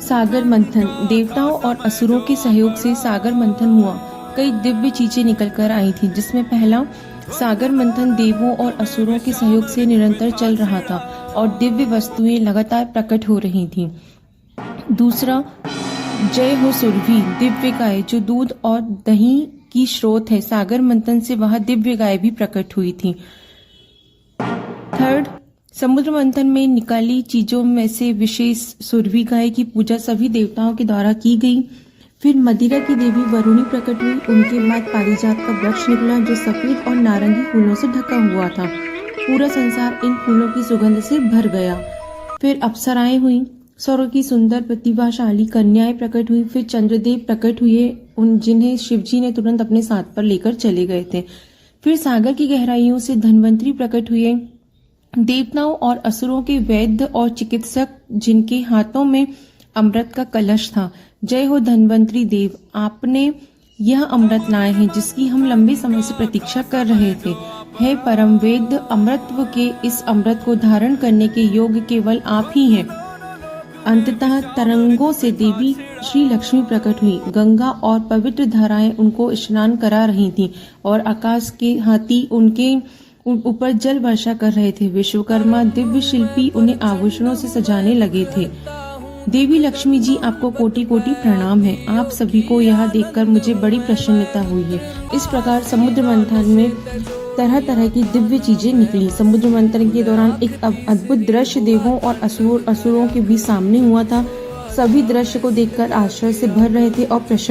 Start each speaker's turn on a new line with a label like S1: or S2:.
S1: सागर मंथन। देवताओं और असुरों के सहयोग से सागर मंथन हुआ। कई दिव्य चीजें निकल कर आई थी, जिसमें पहला सागर मंथन देवों और असुरों के सहयोग से निरंतर चल रहा था और दिव्य वस्तुएं लगातार प्रकट हो रही थीं। दूसरा, जय हो सुरभि दिव्य गाय, जो दूध और दही की स्रोत है। सागर मंथन से वह दिव्य गाय भी प्रकट हुई थी। थर्ड, समुद्र मंथन में निकाली चीजों में से विशेष सुरभि गाय की पूजा सभी देवताओं के द्वारा की गई। फिर मदिरा की देवी वरुणी प्रकट हुई। उनके बाद पारिजात का वृक्ष निकला, जो सफेद और नारंगी फूलों से ढका हुआ था। पूरा संसार इन फूलों की सुगंध से भर गया। फिर अप्सराएं हुई। स्वर्ग की सुंदर प्रतिभाशाली कन्याएं प्रकट हुई। फिर चंद्रदेव प्रकट हुए, जिन्हें शिवजी ने तुरंत अपने साथ पर लेकर चले गए थे। फिर सागर की गहराइयों से धन्वंतरी प्रकट हुए, देवताओं और असुरों के वैद्य और चिकित्सक, जिनके हाथों में अमृत का कलश था। जय हो धन्वंतरी देव, आपने यह अमृत लाए हैं जिसकी हम लंबे समय से प्रतीक्षा कर रहे थे। हे परम वेद, अमृतत्व के इस अमृत को धारण करने के योग्य केवल आप ही हैं। अंततः तरंगों से देवी श्री लक्ष्मी प्रकट हुई। गंगा और पवित्र धाराएं उनको स्नान करा रही थीं और आकाश के हाथी उनके ऊपर जल वर्षा कर रहे थे। विश्वकर्मा दिव्य शिल्पी उन्हें आभूषणों से सजाने लगे थे। देवी लक्ष्मी जी, आपको कोटि कोटि प्रणाम है। आप सभी को यहाँ देखकर मुझे बड़ी प्रसन्नता हुई है। इस प्रकार समुद्र मंथन में तरह तरह की दिव्य चीजें निकली। समुद्र मंथन के दौरान एक अद्भुत दृश्य देवों और असुरों के बीच सामने हुआ था। सभी दृश्य को देखकर आश्चर्य से भर रहे थे और प्रसन्न